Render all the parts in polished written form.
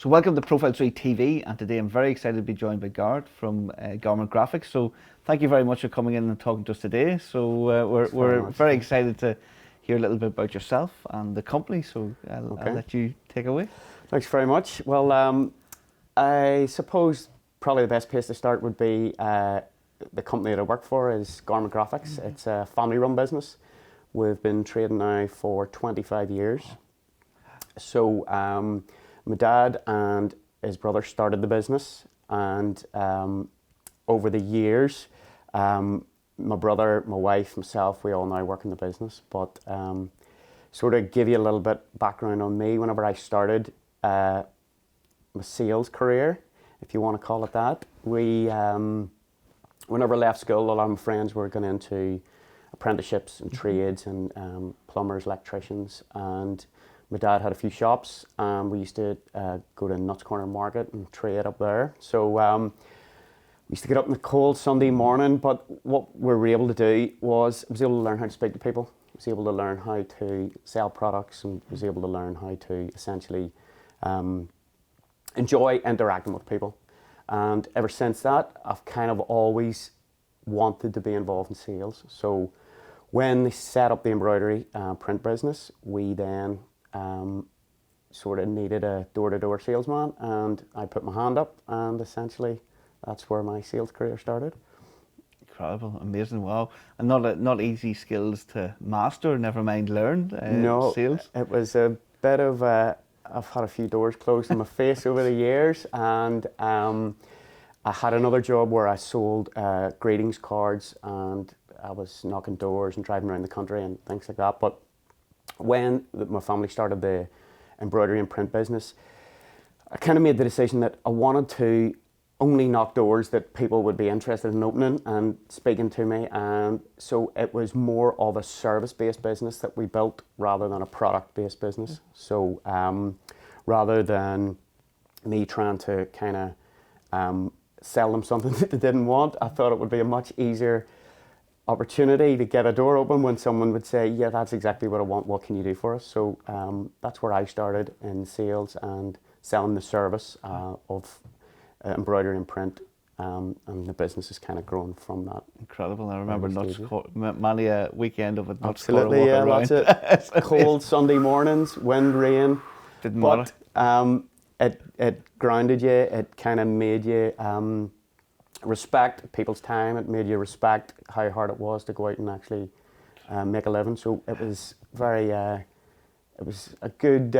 So welcome to Profile 3 TV, and today I'm very excited to be joined by Gareth from Garment Graphixs. So thank you very much for coming in and talking to us today. So we're very excited to hear a little bit about yourself and the company. So I'll let you take away. Thanks very much. Well, I suppose probably the best place to start would be the company that I work for is Garment Graphixs. Mm-hmm. It's a family-run business. We've been trading now for 25 years. So my dad and his brother started the business, and over the years, my brother, my wife, myself, we all now work in the business. But sort of give you a little bit background on me. Whenever I started my sales career, if you want to call it that, whenever I left school, a lot of my friends were going into apprenticeships and trades and plumbers, electricians, and my dad had a few shops, and we used to go to Nuts Corner Market and trade up there. So we used to get up in the cold Sunday morning, but what we were able to do was I was able to learn how to speak to people. I was able to learn how to sell products, and was able to learn how to essentially enjoy interacting with people. And ever since that, I've kind of always wanted to be involved in sales. So when they set up the embroidery print business, we then sort of needed a door-to-door salesman, and I put my hand up, and essentially that's where my sales career started. Incredible, amazing, wow. And not easy skills to master, never mind learn, no, sales? It was a bit of I've had a few doors closed in my face over the years, and I had another job where I sold greetings cards, and I was knocking doors and driving around the country and things like that. But when my family started the embroidery and print business, I kind of made the decision that I wanted to only knock doors that people would be interested in opening and speaking to me. And so it was more of a service-based business that we built rather than a product-based business. Mm-hmm. So rather than me trying to kind of sell them something that they didn't want, I thought it would be a much easier opportunity to get a door open when someone would say, yeah, that's exactly what I want, what can you do for us? So that's where I started in sales and selling the service of embroidery and print, and the business has kind of grown from that. Incredible. I remember many a weekend of it. Absolutely, yeah, lots of cold Sunday mornings, wind, rain. Didn't matter. It grounded you, it kind of made you respect people's time. It made you respect how hard it was to go out and actually make a living. So it was very, it was a good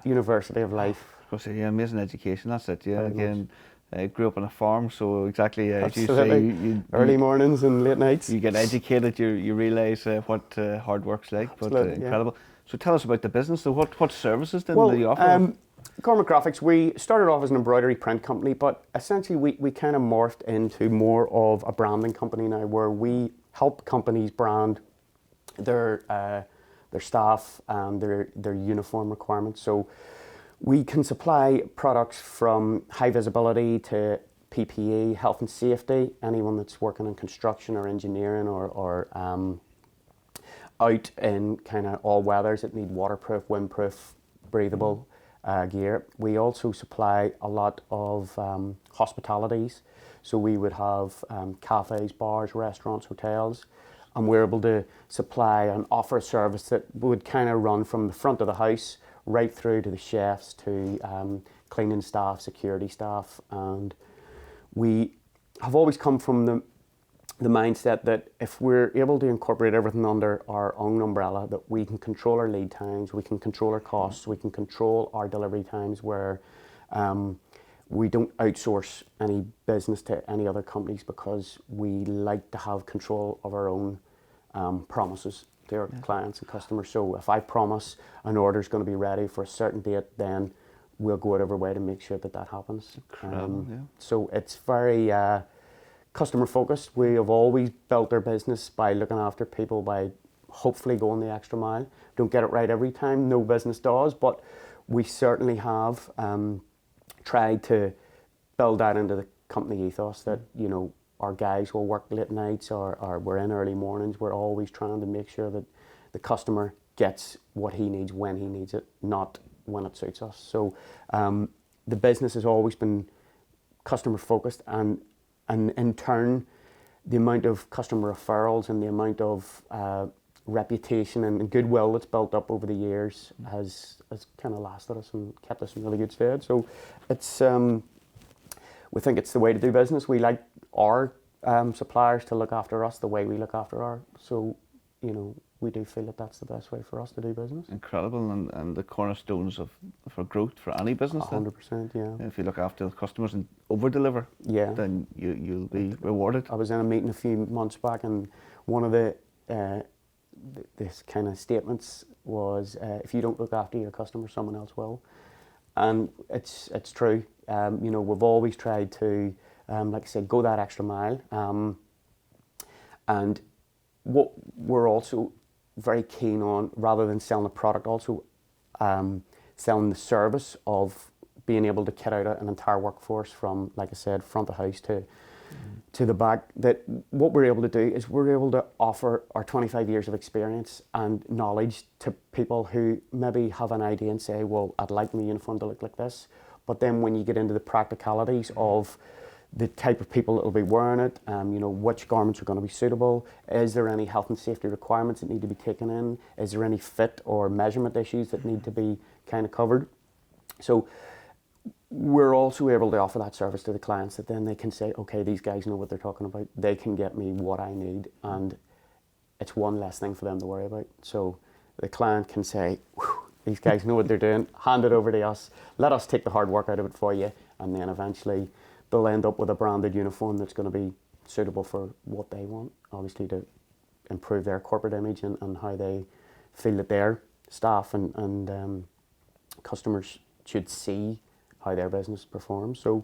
university of life. Of course, yeah, amazing education. That's it. Yeah, again, I grew up on a farm, so exactly as you Absolutely. say, you early mornings and late nights. You get educated. You realise what hard work's like. Absolutely, but incredible. Yeah. So tell us about the business. So what services then do you offer? Garment Graphixs, we started off as an embroidery print company, but essentially we kind of morphed into more of a branding company now, where we help companies brand their staff and their uniform requirements. So we can supply products from high visibility to PPE, health and safety. Anyone that's working in construction or engineering or out in kind of all weathers that need waterproof, windproof, breathable gear. We also supply a lot of hospitalities. So we would have cafes, bars, restaurants, hotels, and we're able to supply and offer a service that would kind of run from the front of the house right through to the chefs, to cleaning staff, security staff. And we have always come from the mindset that if we're able to incorporate everything under our own umbrella, that we can control our lead times, we can control our costs, we can control our delivery times, where we don't outsource any business to any other companies, because we like to have control of our own promises to our clients and customers. So if I promise an order is going to be ready for a certain date, then we'll go out of our way to make sure that happens. So it's very customer focused. We have always built our business by looking after people, by hopefully going the extra mile. Don't get it right every time, no business does, but we certainly have tried to build that into the company ethos, that, you know, our guys will work late nights or we're in early mornings. We're always trying to make sure that the customer gets what he needs when he needs it, not when it suits us. So the business has always been customer focused, and in turn, the amount of customer referrals and the amount of reputation and goodwill that's built up over the years has kind of lasted us and kept us in really good stead. So it's we think it's the way to do business. We like our suppliers to look after us the way we look after our. So, you know, we do feel that that's the best way for us to do business. Incredible, and the cornerstones for growth for any business. 100%, yeah. If you look after the customers and over-deliver, yeah, then you'll be rewarded. I was in a meeting a few months back, and one of the this kind of statements was, if you don't look after your customers, someone else will. And it's true. You know, we've always tried to, like I said, go that extra mile. And what we're also very keen on, rather than selling a product, also selling the service of being able to kit out an entire workforce from, like I said, front of house to the back. That what we're able to do is we're able to offer our 25 years of experience and knowledge to people who maybe have an idea and say, well, I'd like my uniform to look like this. But then when you get into the practicalities of the type of people that will be wearing it, you know, which garments are going to be suitable, is there any health and safety requirements that need to be taken in, is there any fit or measurement issues that need to be kind of covered. So we're also able to offer that service to the clients, that then they can say, okay, these guys know what they're talking about, they can get me what I need, and it's one less thing for them to worry about. So the client can say, these guys know what they're doing, hand it over to us, let us take the hard work out of it for you, and then eventually they'll end up with a branded uniform that's going to be suitable for what they want, obviously to improve their corporate image and how they feel that their staff and customers should see how their business performs. So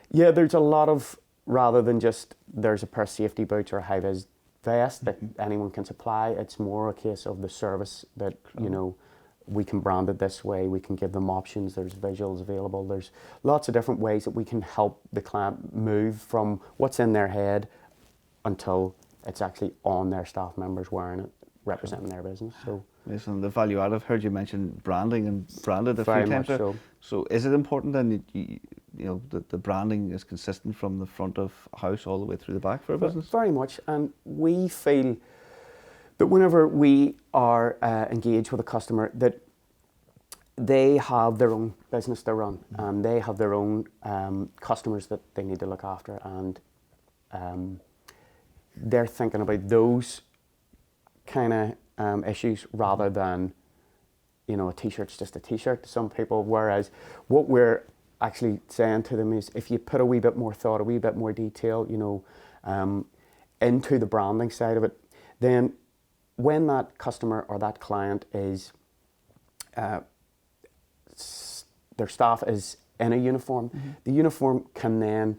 yeah, there's a lot of, rather than just there's a pair of safety boots or a high-vis vest that anyone can supply, it's more a case of the service that, you know, we can brand it this way, we can give them options, there's visuals available, there's lots of different ways that we can help the client move from what's in their head until it's actually on their staff members wearing it, representing their business. So listen, the value add, I've heard you mention branding and branded a few very times. much so. So is it important then that you know that the branding is consistent from the front of house all the way through the back for a business? Very much, and we feel that whenever we are engaged with a customer, that they have their own business to run, and they have their own customers that they need to look after, and they're thinking about those kind of issues rather than, you know, a t-shirt's just a t-shirt to some people, whereas what we're actually saying to them is, if you put a wee bit more thought, a wee bit more detail, you know, into the branding side of it, then when that customer or that client is, their staff is in a uniform, the uniform can then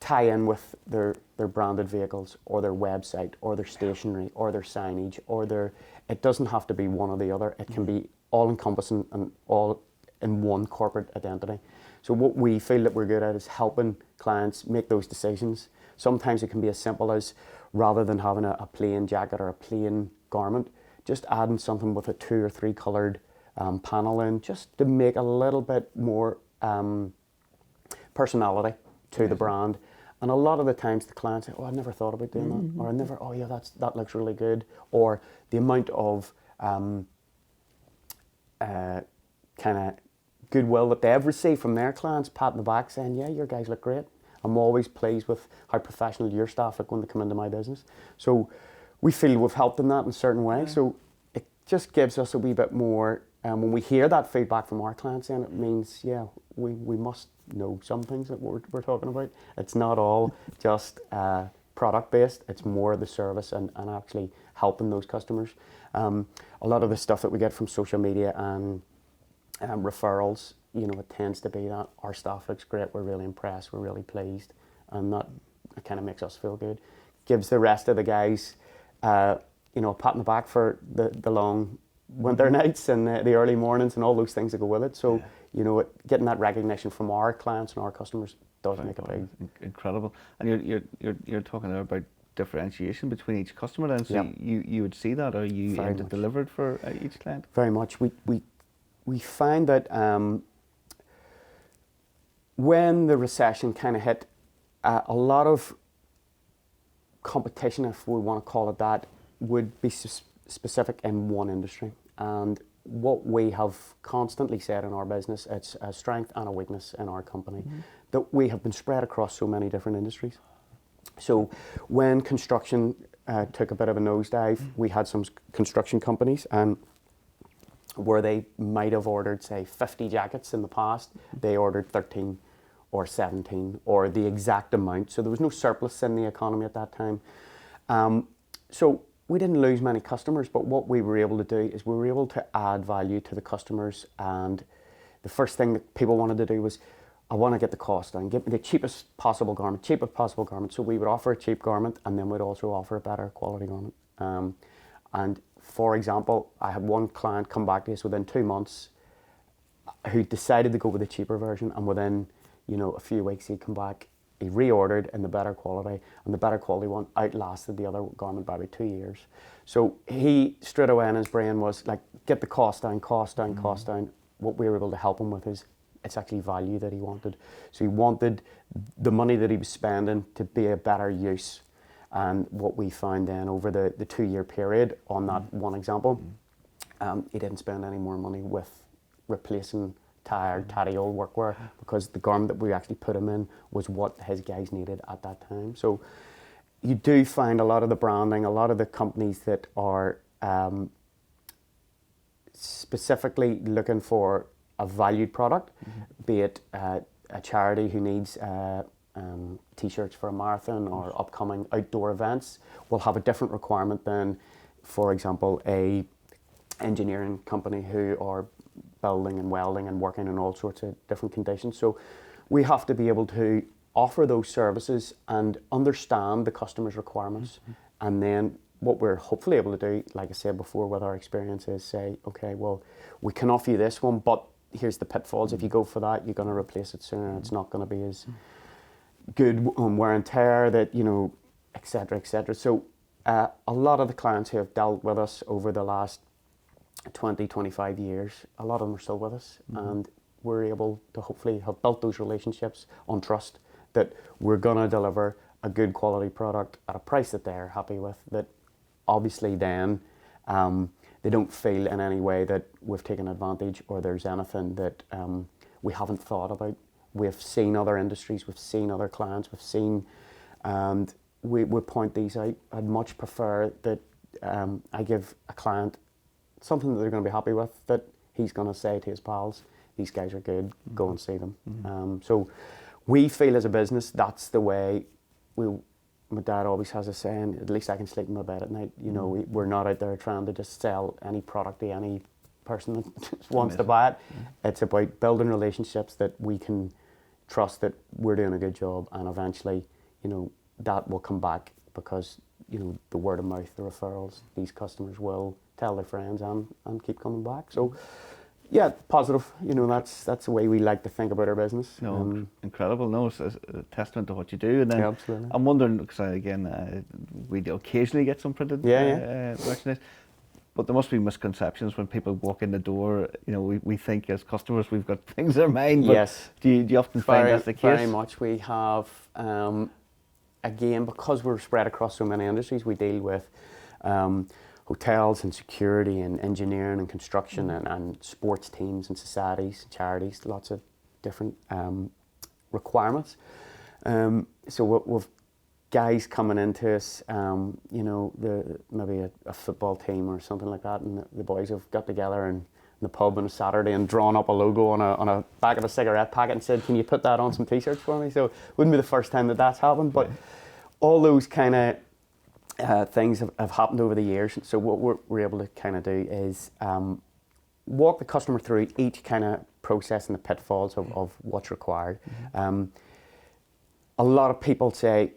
tie in with their branded vehicles or their website or their stationery or their signage or their, it doesn't have to be one or the other, it can be all encompassing and all in one corporate identity. So what we feel that we're good at is helping clients make those decisions. Sometimes it can be as simple as, rather than having a plain jacket or a plain garment, just adding something with a 2 or 3 coloured panel in, just to make a little bit more personality to the brand. And a lot of the times the clients say, oh, I never thought about doing that, or I never, oh yeah, that looks really good. Or the amount of kind of goodwill that they've received from their clients, patting the back saying, yeah, your guys look great. I'm always pleased with how professional your staff look when they come into my business. So we feel we've helped in that in a certain way. So it just gives us a wee bit more, when we hear that feedback from our clients, then it means, yeah, we must know some things that we're talking about. It's not all just product based, it's more the service and actually helping those customers. A lot of the stuff that we get from social media and referrals, you know, it tends to be that our staff looks great, we're really impressed, we're really pleased, and that kind of makes us feel good. Gives the rest of the guys, you know, a pat on the back for the long winter nights and the early mornings and all those things that go with it. So, you know, getting that recognition from our clients and our customers does make a big... Incredible. And you're talking there about differentiation between each customer then, so you would see that, or you aim to deliver it for each client? Very much. We find that when the recession kind of hit, a lot of competition, if we want to call it that, would be specific in one industry. And what we have constantly said in our business, it's a strength and a weakness in our company, that we have been spread across so many different industries. So when construction took a bit of a nosedive, we had some construction companies, and where they might have ordered, say, 50 jackets in the past, they ordered 13 or 17 or the exact amount. So there was no surplus in the economy at that time. So we didn't lose many customers, but what we were able to do is we were able to add value to the customers. And the first thing that people wanted to do was, I want to get the cost down, get me the cheapest possible garment. So we would offer a cheap garment, and then we'd also offer a better quality garment. And for example, I had one client come back to us within 2 months who decided to go with the cheaper version, and within a few weeks he'd come back, he reordered in the better quality, and the better quality one outlasted the other garment by about 2 years. So he straight away in his brain was like, get the cost down, cost down, cost down. What we were able to help him with is, it's actually value that he wanted. So he wanted the money that he was spending to be a better use. And what we found then over the 2-year period on that one example, he didn't spend any more money with replacing tired, tatty old workwear, because the garment that we actually put him in was what his guys needed at that time. So you do find a lot of the branding, a lot of the companies that are specifically looking for a valued product, be it a charity who needs t-shirts for a marathon or upcoming outdoor events, will have a different requirement than, for example, a engineering company who are building and welding and working in all sorts of different conditions. So we have to be able to offer those services and understand the customer's requirements. And then what we're hopefully able to do, like I said before, with our experience, is say, okay, well, we can offer you this one, but here's the pitfalls. If you go for that, you're going to replace it sooner, and it's not going to be as good on wear and tear, that, et cetera, et cetera. So a lot of the clients who have dealt with us over the last 20, 25 years, a lot of them are still with us, and we're able to hopefully have built those relationships on trust, that we're going to deliver a good quality product at a price that they're happy with, that obviously then they don't feel in any way that we've taken advantage or there's anything that we haven't thought about. We've seen other industries, we've seen other clients, and we point these out. I'd much prefer that I give a client something that they're going to be happy with, that he's going to say to his pals, these guys are good, go and see them. So we feel as a business, that's the way my dad always has a saying, at least I can sleep in my bed at night. We're not out there trying to just sell any product to any person that just wants to buy it. It's about building relationships that we can trust that we're doing a good job, and eventually, that will come back, because, the word of mouth, the referrals, these customers will tell their friends and keep coming back. So yeah, positive. That's the way we like to think about our business. No, incredible. No, it's a testament to what you do. And then yeah, absolutely. I'm wondering, because again, we do occasionally get some printed merchandise, but there must be misconceptions when people walk in the door. We think as customers we've got things in mind. But yes. Do you often find that's the case? Very much. We have, again, because we're spread across so many industries, we deal with hotels and security and engineering and construction and sports teams and societies, charities, lots of different requirements. So we've guys coming into us, maybe a football team or something like that, and the boys have got together in the pub on a Saturday and drawn up a logo on a back of a cigarette packet and said, can you put that on some t-shirts for me? So it wouldn't be the first time that that's happened, but all those kind of things have happened over the years. So what we're able to kind of do is walk the customer through each kind of process and the pitfalls of what's required. A lot of people say,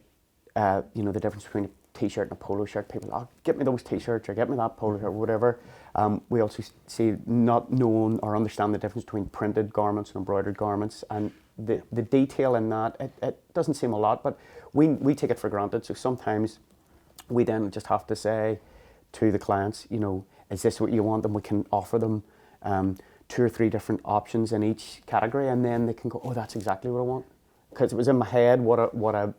the difference between a t-shirt and a polo shirt. People, get me those t-shirts or get me that polo shirt or whatever. We also see not knowing or understand the difference between printed garments and embroidered garments, and the detail in that, it doesn't seem a lot, but we take it for granted. So sometimes we then just have to say to the clients, is this what you want? And we can offer them 2 or 3 different options in each category, and then they can go, oh, that's exactly what I want. Because it was in my head what I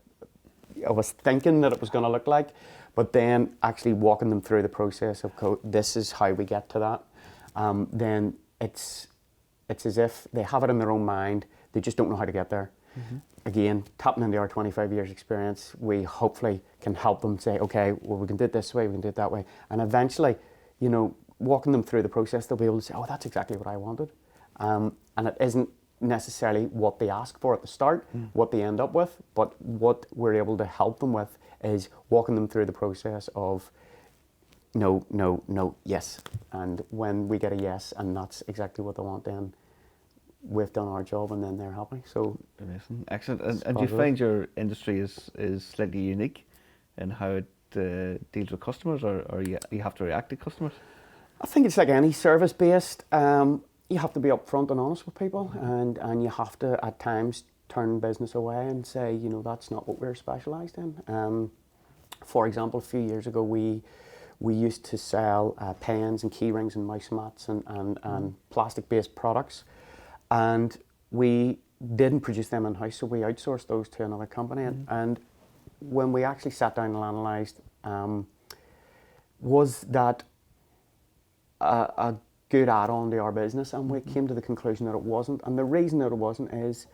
was thinking that it was going to look like, but then actually walking them through the process of this is how we get to that. Then it's as if they have it in their own mind, they just don't know how to get there. Again, tapping into our 25 years experience, we hopefully can help them say, okay, well, we can do it this way, we can do it that way. And eventually, you know, walking them through the process, they'll be able to say, oh, that's exactly what I wanted. And it isn't necessarily what they ask for at the start, what they end up with, but what we're able to help them with is walking them through the process of no, no, no, yes. And when we get a yes, and that's exactly what they want, then we've done our job, and then they're happy. So amazing, excellent. And do you find your industry is slightly unique in how it deals with customers, or you have to react to customers? I think it's like any service based. You have to be upfront and honest with people, and you have to at times turn business away and say, you know, that's not what we're specialised in. For example, a few years ago, we used to sell pens and key rings and mouse mats and plastic based products. And we didn't produce them in-house, so we outsourced those to another company. And when we actually sat down and analysed, was that a good add-on to our business? And we came to the conclusion that it wasn't. And the reason that it wasn't is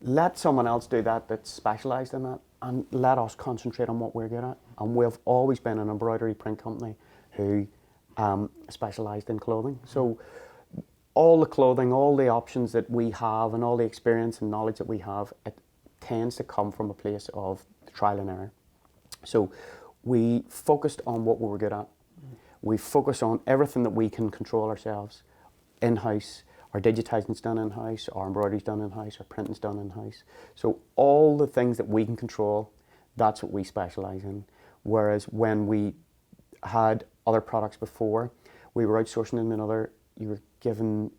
let someone else do that that's specialised in that, and let us concentrate on what we're good at. And we've always been an embroidery print company who specialised in clothing. So all the clothing, all the options that we have, and all the experience and knowledge that we have, it tends to come from a place of trial and error. So we focused on what we were good at. We focused on everything that we can control ourselves in-house. Our digitising's done in-house, our embroidery's done in-house, our printing's done in-house. So all the things that we can control, that's what we specialise in. Whereas when we had other products before, we were outsourcing them in other, you were given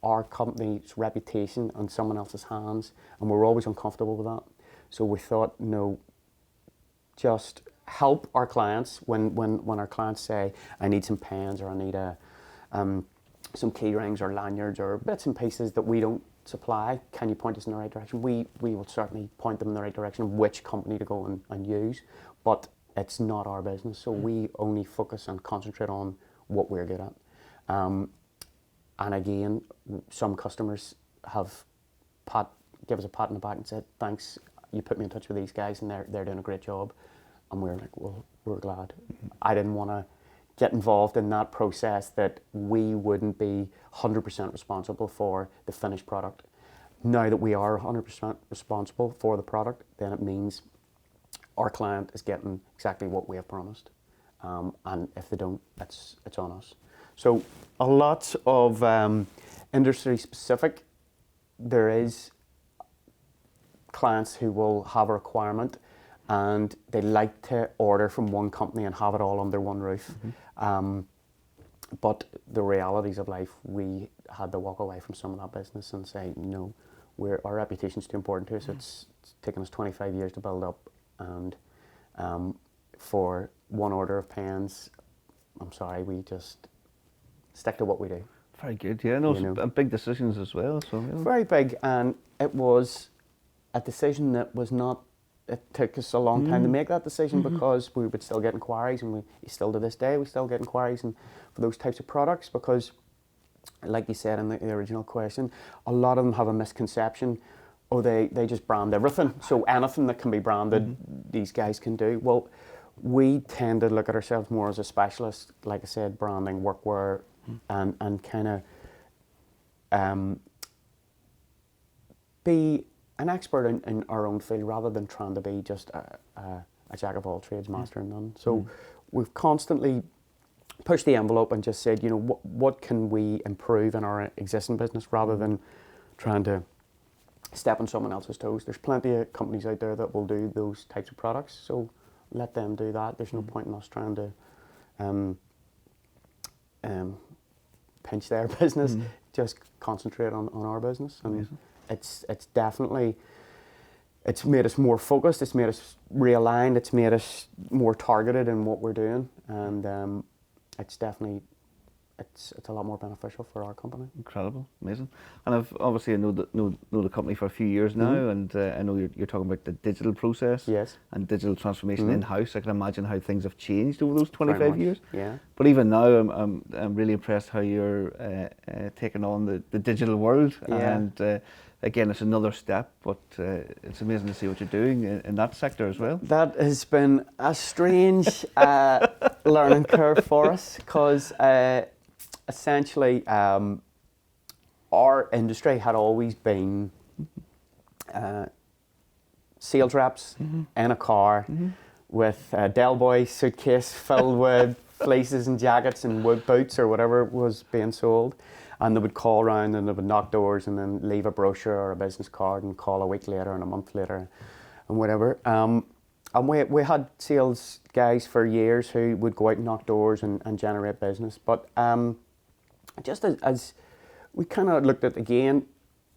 our company's reputation on someone else's hands, and we were always uncomfortable with that. So we thought, no, just help our clients when our clients say, I need some pens, or I need some key rings or lanyards or bits and pieces that we don't supply. Can you point us in the right direction? We will certainly point them in the right direction of which company to go and use, but it's not our business. So we only focus and concentrate on what we're good at. And again, some customers have give us a pat on the back and said, thanks, you put me in touch with these guys, and they're doing a great job. And we're like, well, we're glad. I didn't want to get involved in that process that we wouldn't be 100% responsible for the finished product. Now that we are 100% responsible for the product, then it means our client is getting exactly what we have promised. And if they don't, it's on us. So a lot of industry specific, there is clients who will have a requirement and they like to order from one company and have it all under one roof. But the realities of life, we had to walk away from some of that business and say, no, our reputation is too important to us. It's taken us 25 years to build up, and for one order of pens, I'm sorry, we just stick to what we do. Very good, yeah. No, and big decisions as well. So very big, and it was a decision that was not. It took us a long time to make that decision because we would still get inquiries, and we still to this day we still get inquiries for those types of products because, like you said in the original question, a lot of them have a misconception. Oh, they just brand everything. So anything that can be branded, these guys can do. Well, we tend to look at ourselves more as a specialist, like I said, branding, workwear, and kind of be an expert in our own field rather than trying to be just a jack of all trades, master in none. So we've constantly pushed the envelope and just said, what can we improve in our existing business rather than trying to step on someone else's toes. There's plenty of companies out there that will do those types of products, so let them do that. There's no point in us trying to pinch their business. Just concentrate on our business. And it's definitely, it's made us more focused, it's made us realigned, it's made us more targeted in what we're doing, and it's definitely it's a lot more beneficial for our company. Incredible, amazing. And I've obviously I know the company for a few years now, and I know you're talking about the digital process Yes. and digital transformation in house. I can imagine how things have changed over those 25 years. Yeah. But even now, I'm really impressed how you're taking on the digital world. Yeah. And again, it's another step, but it's amazing to see what you're doing in that sector as well. That has been a strange learning curve for us, because essentially our industry had always been sales reps in a car with a Del Boy suitcase filled with fleeces and jackets and wood boots or whatever was being sold. And they would call around and they would knock doors and then leave a brochure or a business card and call a week later and a month later and whatever. And we had sales guys for years who would go out and knock doors and generate business. But just as we kind of looked at, again,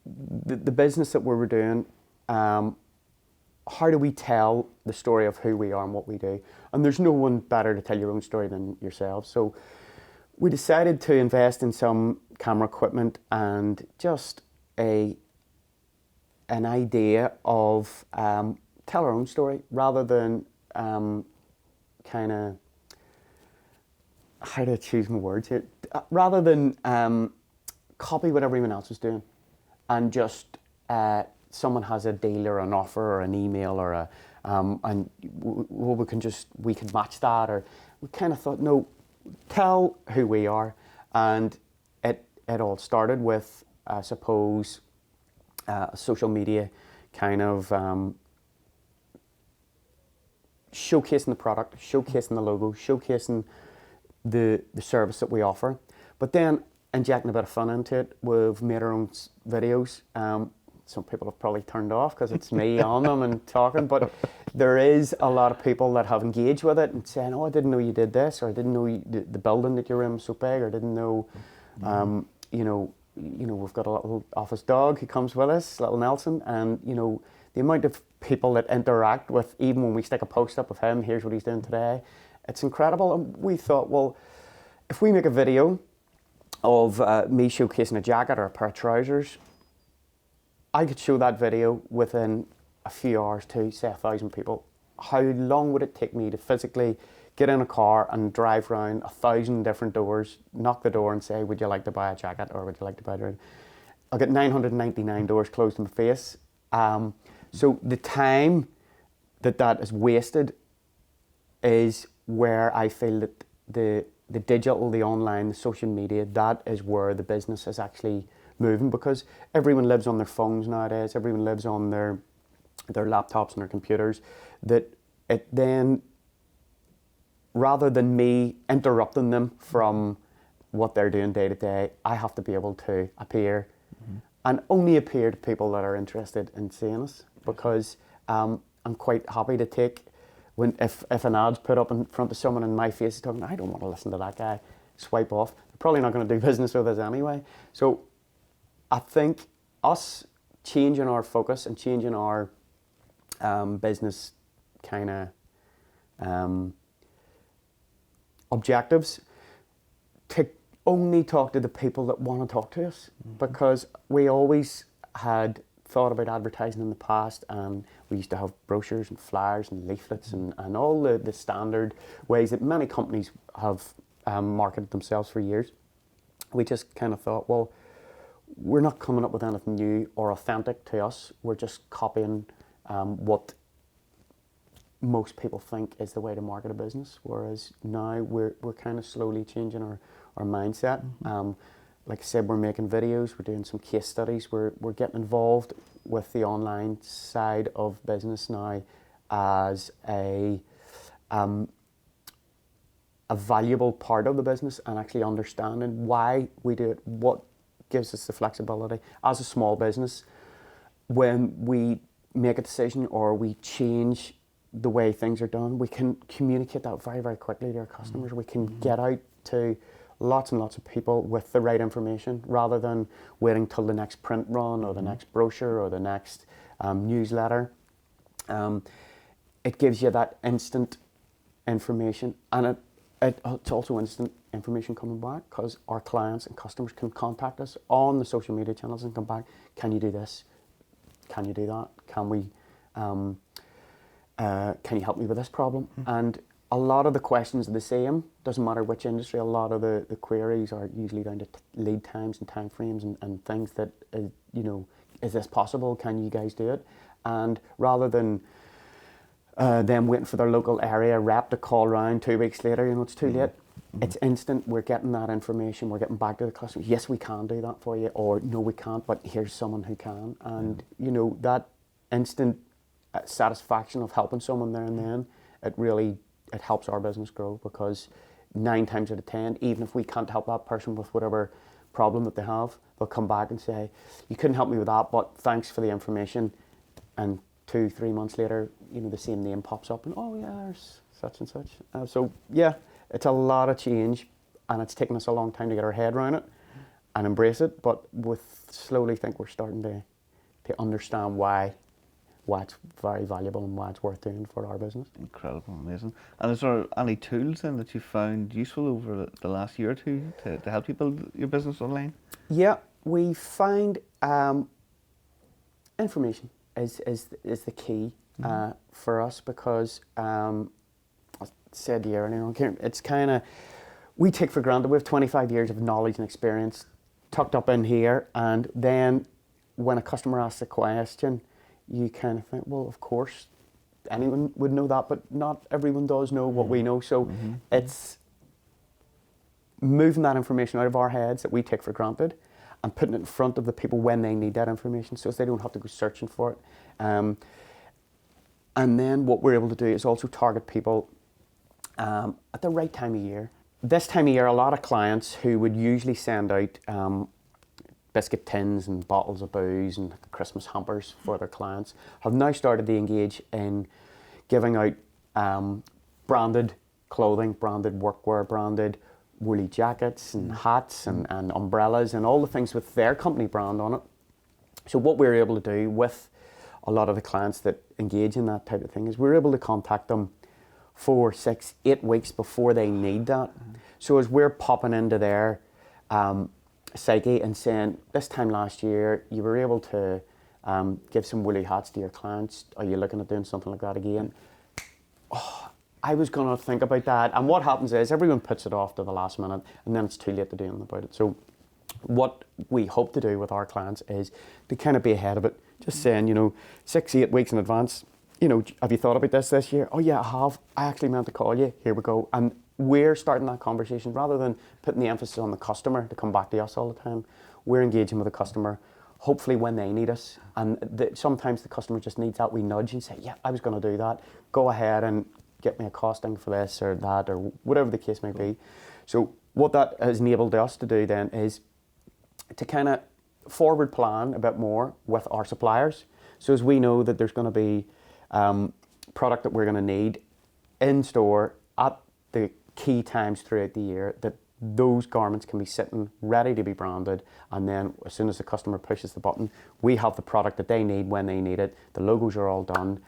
the business that we were doing, how do we tell the story of who we are and what we do? And there's no one better to tell your own story than yourselves. So we decided to invest in some camera equipment and just an idea of tell our own story rather than kind of, how to choose my words here, rather than copy what everyone else is doing and just someone has a deal or an offer or an email or a and we can match that, or we kind of thought, no, tell who we are. And it all started with, I suppose, social media kind of showcasing the product, showcasing the logo, showcasing the service that we offer, but then injecting a bit of fun into it. We've made our own videos. Some people have probably turned off because it's me on them and talking, but there is a lot of people that have engaged with it and saying, oh, I didn't know you did this, or I didn't know the building that you're in was so big, or I didn't know, you know, we've got a little office dog who comes with us, little Nelson, and you know, the amount of people that interact with, even when we stick a post up of him, here's what he's doing today, it's incredible. And we thought, well, if we make a video of me showcasing a jacket or a pair of trousers, I could show that video within a few hours to, say, 1,000 people. How long would it take me to physically get in a car and drive around 1,000 different doors, knock the door and say, would you like to buy a jacket or would you like to buy a drink? I'll get 999 doors closed in my face. So the time that is wasted is where I feel that the digital, the online, the social media, that is where the business is actually moving, because everyone lives on their phones nowadays, everyone lives on their laptops and their computers, that it then, rather than me interrupting them from what they're doing day to day, I have to be able to appear and only appear to people that are interested in seeing us, because I'm quite happy to take, if an ad's put up in front of someone and my face is talking, I don't want to listen to that guy, swipe off. They're probably not going to do business with us anyway. So I think us changing our focus and changing our business kind of objectives to only talk to the people that want to talk to us, because we always had thought about advertising in the past, and we used to have brochures and flyers and leaflets and all the standard ways that many companies have marketed themselves for years. We just kind of thought, well, we're not coming up with anything new or authentic to us. We're just copying what most people think is the way to market a business. Whereas now we're kind of slowly changing our mindset. Like I said, we're making videos, we're doing some case studies, we're getting involved with the online side of business now as a valuable part of the business, and actually understanding why we do it, what gives us the flexibility as a small business. When we make a decision or we change the way things are done, we can communicate that very, very quickly to our customers. We can get out to lots and lots of people with the right information, rather than waiting till the next print run or the next brochure or the next newsletter. It gives you that instant information, and it's also instant information coming back, because our clients and customers can contact us on the social media channels and come back, can you do this? Can you do that? Can you help me with this problem? And a lot of the questions are the same. Doesn't matter which industry. A lot of the queries are usually down to lead times and time frames and things that, is this possible? Can you guys do it? And rather than them waiting for their local area rep to call around 2 weeks later, it's too late. It's instant. We're getting that information. We're getting back to the customer. Yes, we can do that for you, or no, we can't, but here's someone who can. And, that instant satisfaction of helping someone there and then, it helps our business grow, because 9 times out of 10, even if we can't help that person with whatever problem that they have, they'll come back and say, you couldn't help me with that, but thanks for the information. And 2-3 months later, the same name pops up and, oh yeah, there's such and such. So yeah, it's a lot of change, and it's taken us a long time to get our head around it and embrace it, but slowly think we're starting to understand why it's very valuable and why it's worth doing for our business. Incredible, amazing. And is there any tools then that you found useful over the last year or two to help you build your business online? Yeah, we find information is the key for us, because I said earlier, it's kind of, we take for granted we have 25 years of knowledge and experience tucked up in here, and then when a customer asks a question, you kind of think, well, of course anyone would know that, but not everyone does know what we know. So it's moving that information out of our heads that we take for granted and putting it in front of the people when they need that information, so they don't have to go searching for it. And then what we're able to do is also target people at the right time of year. This time of year, a lot of clients who would usually send out biscuit tins and bottles of booze and Christmas hampers for their clients have now started to engage in giving out branded clothing, branded workwear, branded woolly jackets and hats and umbrellas and all the things with their company brand on it. So what we're able to do with a lot of the clients that engage in that type of thing is we're able to contact them 4, 6, 8 weeks before they need that. So as we're popping into their psyche and saying, this time last year you were able to give some woolly hats to your clients, are you looking at doing something like that again? Oh, I was going to think about that. And what happens is everyone puts it off to the last minute, and then it's too late to do anything about it. So what we hope to do with our clients is to kind of be ahead of it, just saying, 6, 8 weeks in advance, have you thought about this year? Oh yeah, I have. I actually meant to call you. Here we go. And we're starting that conversation rather than putting the emphasis on the customer to come back to us all the time. We're engaging with the customer, hopefully when they need us. And sometimes the customer just needs that wee nudge and say, yeah, I was going to do that. Go ahead and get me a costing for this or that or whatever the case may be. So what that has enabled us to do then is to kind of forward plan a bit more with our suppliers. So as we know that there's going to be product that we're going to need in store at the key times throughout the year, that those garments can be sitting ready to be branded, and then as soon as the customer pushes the button, we have the product that they need when they need it. The logos are all done.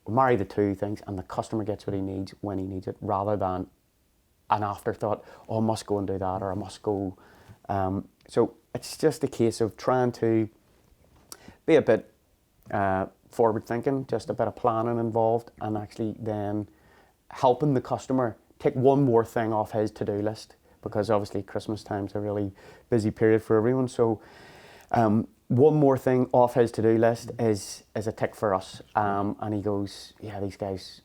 We marry the two things and the customer gets what he needs when he needs it, rather than an afterthought, oh, I must go and do that, or I must go. So it's just a case of trying to be a bit forward thinking, just a bit of planning involved, and actually then helping the customer take one more thing off his to-do list, because obviously Christmas time's a really busy period for everyone. So one more thing off his to-do list is a tick for us. And he goes, yeah, these guys,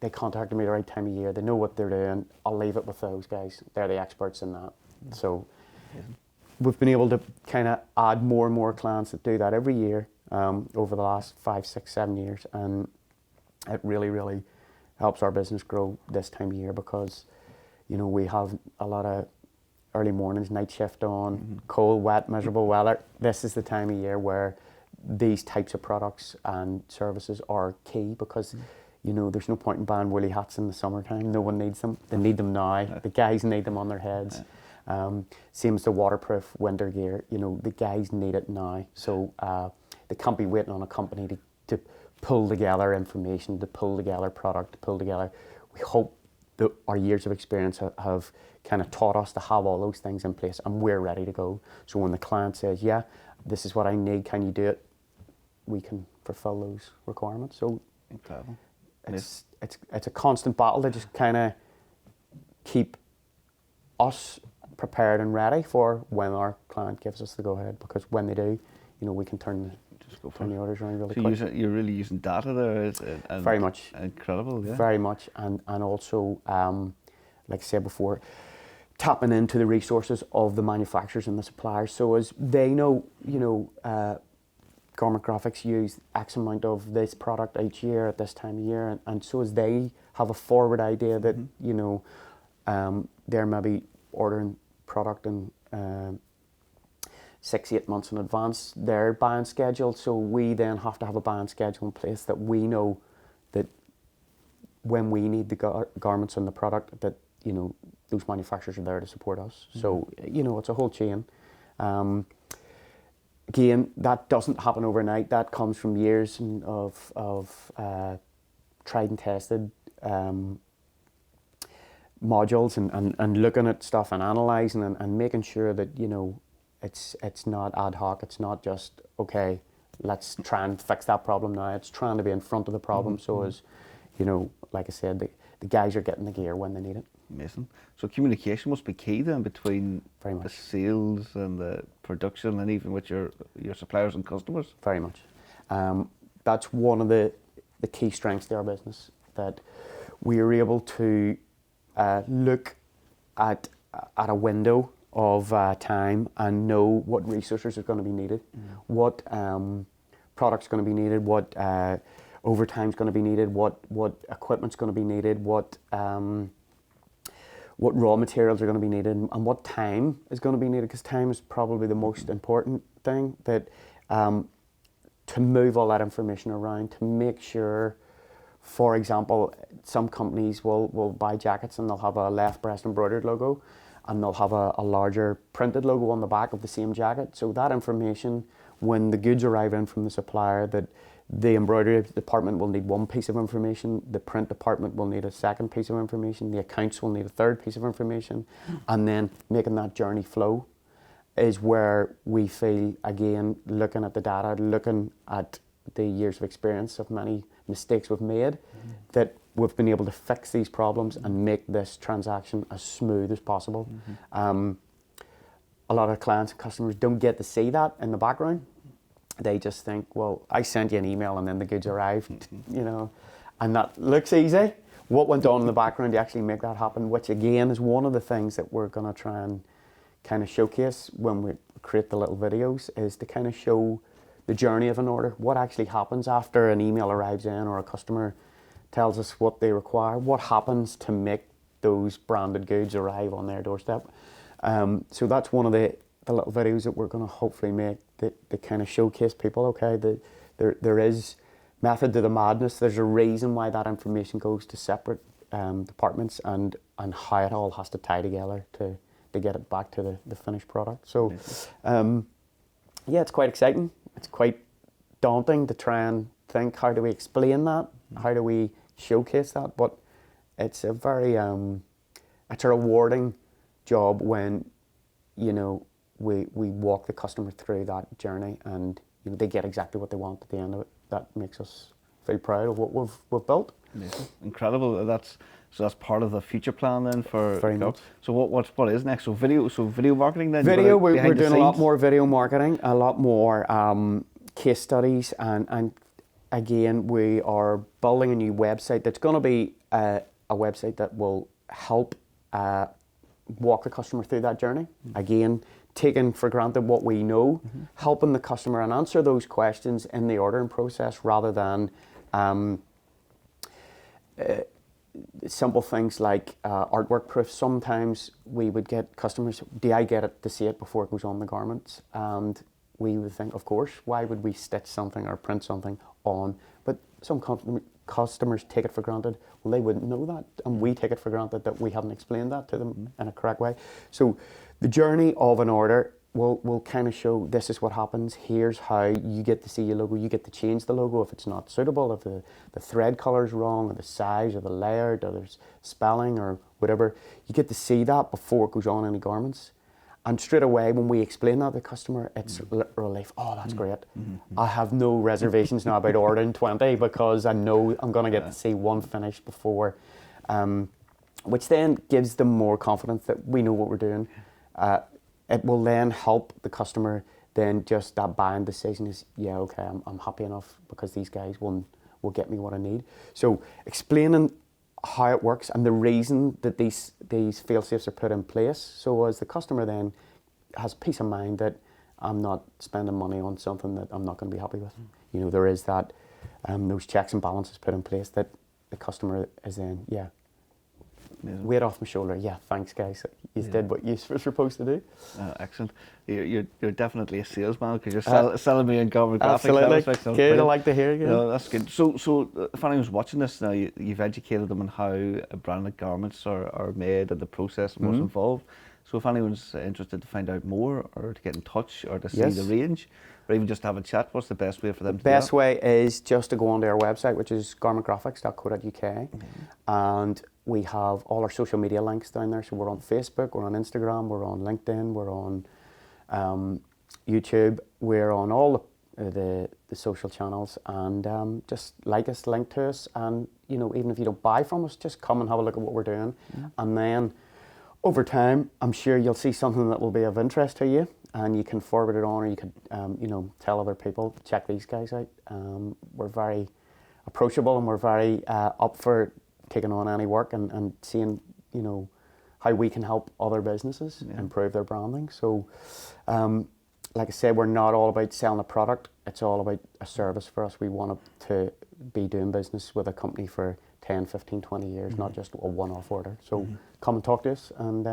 they contacted me the right time of year. They know what they're doing. I'll leave it with those guys. They're the experts in that. So we've been able to kind of add more and more clients that do that every year over the last 5, 6, 7 years. And it really, really helps our business grow this time of year, because we have a lot of early mornings, night shift on, cold, wet, miserable weather. This is the time of year where these types of products and services are key, because there's no point in buying woolly hats in the summertime. No one needs them. They need them now. The guys need them on their heads. Same as the waterproof winter gear. The guys need it now. So they can't be waiting on a company to pull together information, to pull together product, to pull together. We hope our years of experience have kind of taught us to have all those things in place, and we're ready to go. So when the client says, yeah, this is what I need, can you do it? We can fulfill those requirements. So incredible. It's a constant battle to just kind of keep us prepared and ready for when our client gives us the go ahead, because when they do, we can turn the orders around really quick. You're really using data there, and very much. Incredible, yeah. Very much, and also, like I said before, tapping into the resources of the manufacturers and the suppliers. So as they know, Garment Graphixs use X amount of this product each year at this time of year, and so as they have a forward idea that they're maybe ordering product in 6-8 months in advance their buying schedule, so we then have to have a buying schedule in place that we know that when we need the garments and the product, that those manufacturers are there to support us. So it's a whole chain. Again, that doesn't happen overnight. That comes from years of tried and tested modules and looking at stuff and analysing and making sure that it's not ad hoc. It's not just, okay, let's try and fix that problem now. It's trying to be in front of the problem, so as like I said, the guys are getting the gear when they need it. Amazing. So communication must be key then between the sales and the production, and even with your suppliers and customers. Very much. That's one of the key strengths to our business, that we are able to look at a window of time and know what resources are going to be needed, what products going to be needed, what overtime is going to be needed, what equipment's going to be needed, what raw materials are going to be needed, and what time is going to be needed, because time is probably the most important thing, that to move all that information around, to make sure, for example, some companies will buy jackets and they'll have a left breast embroidered logo, and they'll have a larger printed logo on the back of the same jacket. So that information, when the goods arrive in from the supplier, that the embroidery department will need one piece of information, the print department will need a second piece of information, the accounts will need a third piece of information, and then making that journey flow is where we feel, again, looking at the data, looking at the years of experience of many mistakes we've made, that we've been able to fix these problems and make this transaction as smooth as possible. A lot of clients and customers don't get to see that in the background. They just think, well, I sent you an email and then the goods arrived, and that looks easy. What went on in the background to actually make that happen, which again is one of the things that we're going to try and kind of showcase when we create the little videos, is to kind of show the journey of an order, what actually happens after an email arrives in or a customer tells us what they require, what happens to make those branded goods arrive on their doorstep. So that's one of the little videos that we're going to hopefully make that kind of showcase people, okay, there is method to the madness. There's a reason why that information goes to separate departments, and how it all has to tie together to get it back to the finished product. So yeah, it's quite exciting. It's quite daunting to try and think, how do we explain that? How do we showcase that? But it's a very it's a rewarding job when we walk the customer through that journey, and they get exactly what they want at the end of it. That makes us feel proud of what we've built. Amazing. Incredible. That's part of the future plan then for Very much. So what is next? So video marketing then? Video, we're doing a lot more video marketing, a lot more case studies, and again, we are building a new website that's going to be a website that will help walk the customer through that journey. Again, taking for granted what we know, helping the customer and answer those questions in the ordering process, rather than simple things like artwork proof. Sometimes we would get customers, do I get it to see it before it goes on the garments? And we would think, of course, why would we stitch something or print something on? But some customers take it for granted. Well, they wouldn't know that, and we take it for granted that we haven't explained that to them in a correct way. So the journey of an order we'll kind of show this is what happens. Here's how you get to see your logo. You get to change the logo if it's not suitable, if the thread color is wrong, or the size, or the layout, or there's spelling, or whatever. You get to see that before it goes on any garments. And straight away, when we explain that to the customer, it's relief. Oh, that's great. I have no reservations now about ordering 20 because I know I'm going to get to see one finished before, which then gives them more confidence that we know what we're doing. It will then help the customer. Then just that buying decision is, yeah, okay, I'm happy enough because these guys will get me what I need. So explaining how it works and the reason that these fail-safes are put in place, so as the customer then has peace of mind that I'm not spending money on something that I'm not going to be happy with. You know, there is that those checks and balances put in place that the customer is then, yeah, weight off my shoulder. Yeah, thanks guys, you did what you were supposed to do. Excellent. You're definitely a salesman because you're selling me in Garment Graphixs. Absolutely. Good, I like to hear you. No, that's good. So if anyone's watching this now, you've educated them on how branded garments are made and the process and what's involved. So if anyone's interested to find out more or to get in touch or to see the range or even just have a chat, what's the best way for them to do that? The best way is just to go onto our website, which is garmentgraphixs.co.uk, and we have all our social media links down there. So we're on Facebook, we're on Instagram, we're on LinkedIn, we're on YouTube, we're on all the social channels, and just like us, link to us, and you know, even if you don't buy from us, just come and have a look at what we're doing, and then over time, I'm sure you'll see something that will be of interest to you, and you can forward it on, or you could, you know, tell other people, check these guys out. We're very approachable, and we're very up for taking on any work and seeing, you know, how we can help other businesses improve their branding. So, like I said, we're not all about selling a product. It's all about a service for us. We want to be doing business with a company for 10, 15, 20 years, not just a one-off order. So come and talk to us, and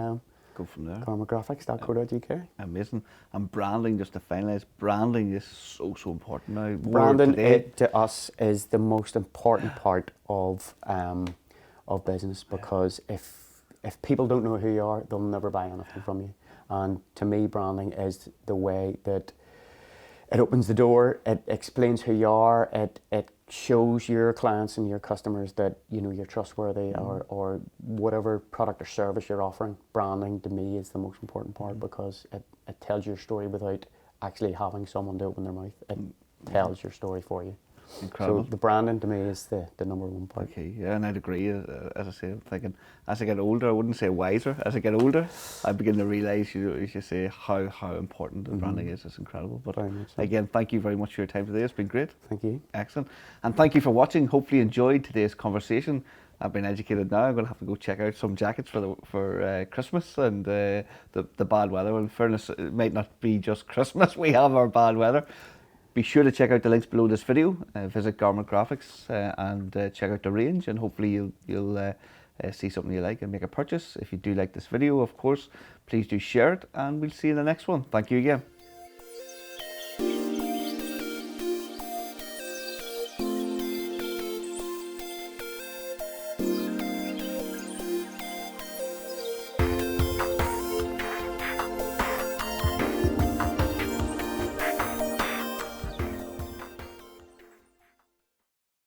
go from there. garmentgraphixs.co.uk. Amazing. And branding, just to finalise, branding is so important now. Branding to us is the most important part of business, because if people don't know who you are, they'll never buy anything from you. And to me, branding is the way that it opens the door, it explains who you are, it shows your clients and your customers that, you know, you're trustworthy, or whatever product or service you're offering. Branding to me is the most important part, because it tells your story without actually having someone to open their mouth. It tells your story for you. Incredible. So the branding to me is the number one part. Okay, yeah, and I'd agree. As I say, I'm thinking as I get older, I wouldn't say wiser. As I get older, I begin to realise, you should say, how important the branding is. It's incredible. But again, thank you very much for your time today. It's been great. Thank you. Excellent. And thank you for watching. Hopefully you enjoyed today's conversation. I've been educated now. I'm going to have to go check out some jackets for Christmas and the bad weather. Well, in fairness, it might not be just Christmas. We have our bad weather. Be sure to check out the links below this video. Visit Garment Graphixs and check out the range, and hopefully you'll see something you like and make a purchase. If you do like this video, of course, please do share it, and we'll see you in the next one. Thank you again.